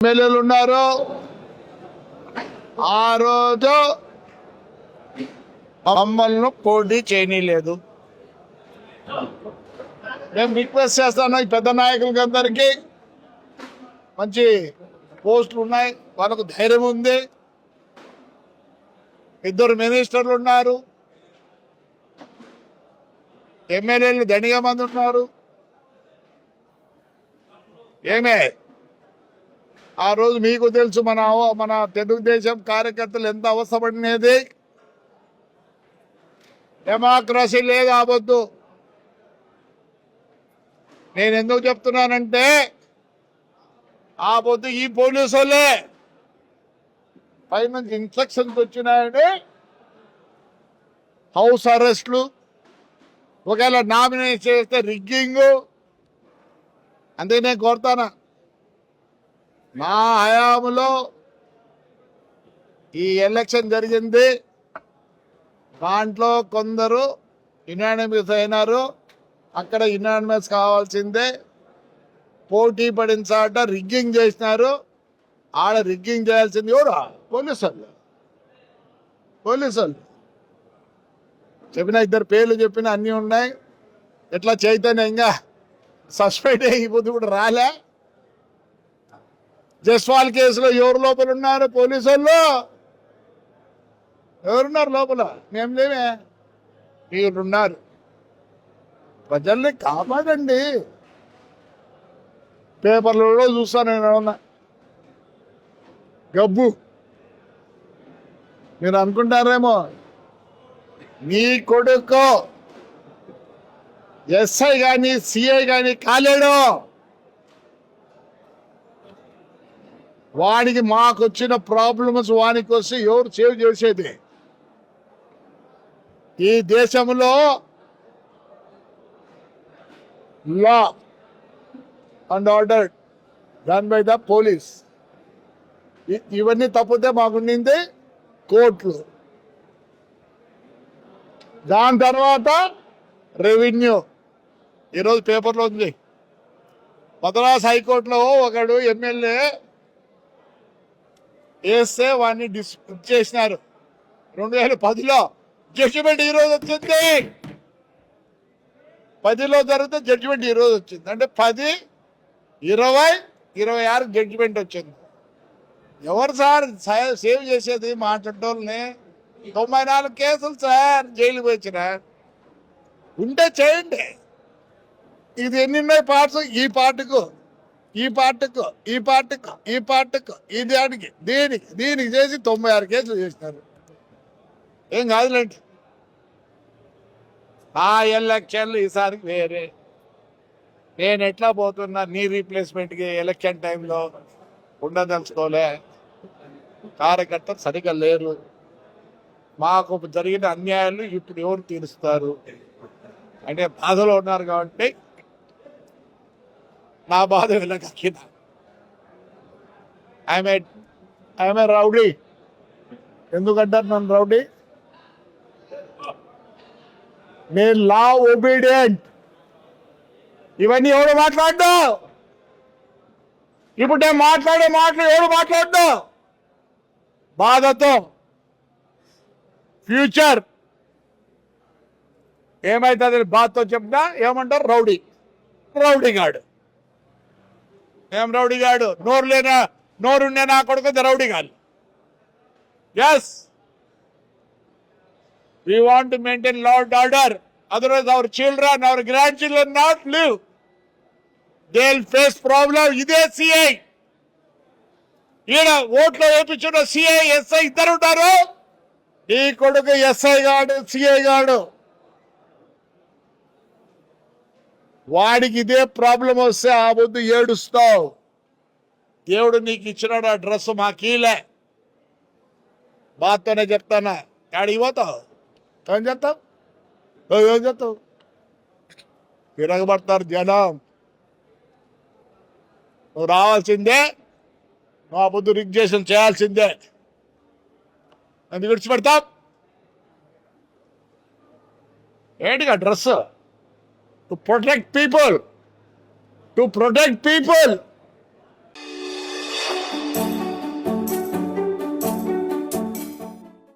ఎమ్మెల్యేలు ఉన్నారు. ఆ రోజు మమ్మల్ని పోటీ చేయనీయలేదు. మేము రిక్వెస్ట్ చేస్తాను ఈ పెద్ద నాయకులకి అందరికీ, మంచి పోస్టులు ఉన్నాయి, వాళ్ళకు ధైర్యం ఉంది, 2 మినిస్టర్లు ఉన్నారు, ఎమ్మెల్యేలు దండిగా మంది ఉన్నారు. ఏమే ఆ రోజు మీకు తెలుసు మన తెలుగుదేశం కార్యకర్తలు ఎంత అవసరపడినది. డెమోక్రసీ లేదు ఆవద్దు. నేను ఎందుకు చెప్తున్నానంటే ఆ పొద్దు ఈ పోలీసు వాళ్ళే పైనుంచి ఇన్స్ట్రక్షన్స్ వచ్చినాయని హౌస్ అరెస్టులు, ఒకవేళ నామినేట్ చేస్తే రిగ్గింగ్. అందుకే నేను కోరుతాను, నా హయాంలో ఈ ఎలక్షన్ జరిగింది, దాంట్లో కొందరు యునానిమస్ అయినారు, అక్కడ యునానిమస్ కావాల్సిందే, పోటీ పడిన చాట రిగ్గింగ్ చేసినారు. ఆడ రిగ్గింగ్ చేయాల్సింది ఎవరు? పోలీసు వాళ్ళు చెప్పిన 2 పేర్లు చెప్పిన అన్నీ ఉన్నాయి. ఎట్లా చైతన్యంగా సస్పెండ్ అయిపోతే కూడా రాలే. జస్వాల్ కేసులో ఎవరు లోపల ఉన్నారు? పోలీసు వాళ్ళు. ఎవరున్నారు లోపల? మేము లేమే, మీరున్నారు. ప్రజల్ని కాపాడండి. పేపర్లలో చూస్తాను నేను గబ్బు. మీరు అనుకుంటారేమో నీ కొడుకు ఎస్ఐ కానీ సిఐ కానీ కాలేడు, వాడికి మాకు వచ్చిన ప్రాబ్లమ్స్ వానికి వస్తే ఎవరు సేవ్ చేసేది? ఈ దేశంలో law and order done by the police. ఇవన్నీ తప్పితే మాకుండింది కోర్టులు, దాని తర్వాత రెవెన్యూ. ఈరోజు పేపర్లో ఉంది, మద్రాస్ హైకోర్టులో ఒకడు ఎమ్మెల్యే వేస్తే వాడిని డిస్మిస్ చేసినారు 2010లో. జడ్జిమెంట్ ఈరోజు వచ్చింది. 10లో జరిగితే జడ్జిమెంట్ ఈరోజు వచ్చింది. అంటే 10, 20, 26 జడ్జిమెంట్ వచ్చింది. ఎవరు సార్ సేవ్ చేసేది? మాట్లాడటోళ్ళని 94 కేసులు సార్ జైలుకి వచ్చిన. ఉంటే చేయండి. ఇది ఎన్ని ఉన్నాయి పార్ట్స్? ఈ పార్టుకు, ఈ పార్టుకు, ఈ పార్టుకు, ఈ పార్టుకు, ఈ దానికి, దీనికి చేసి 96 కేసులు చేసినారు. ఏం కాదులేండి. ఆ ఎలక్షన్లు ఈసారికి వేరే. నేను ఎట్లా పోతున్నా నీ రీప్లేస్మెంట్కి ఎలక్షన్ టైంలో ఉండదలుచుకోలే. కార్యకర్తలు సరిగ్గా లేరు. మాకు జరిగిన అన్యాయాలు ఇప్పుడు ఎవరు తీరుస్తారు అంటే బాధలో ఉన్నారు. కాబట్టి నా బాధ వెళ్ళగక్కిన. I'm a rowdy. ఎందుకంటారు నన్ను రౌడీ? నేను లా ఒబీడియంట్. ఇవన్నీ ఎవడు మాట్లాడ్డా? ఇప్పుడు నేను మాట్లాడే మాటలు ఎవడు మాట్లాడ్డా? బాధతో ఫ్యూచర్ ఏమైతుంది బాధతో చెప్తా. ఏమంటారు? రౌడీగాడు. ఏం రౌడీగాడు? నోరుండే నా కొడుకు రౌడీగాడు. Yes, we want to maintain law and order. Otherwise our children, our grandchildren not live. They'll face problem. ఇదే సిఐ. ఈయన ఓట్లో వేపించిన సిఐ ఎస్ఐ ఇద్దరు ఉంటారు. ఈ కొడుకు ఎస్ఐ గాడు, సిఐ గాడు. వాడికి ఇదే ప్రాబ్లం వస్తే ఆ వద్దు ఏడుస్తావు. దేవుడు నీకు ఇచ్చినాడు ఆ డ్రెస్, మాకీలే. బాతోనే చెప్తానా. ఆడికి పోతావు, ఏం చేస్తావు? తిరగబడతారు జనం. నువ్వు రావాల్సిందే, నువ్వు ఆ పొద్దు రిజిస్ట్రేషన్ చేయాల్సిందే. ఎందుకు విడిచిపెడతావు? ఏంటిగా డ్రెస్? To protect people.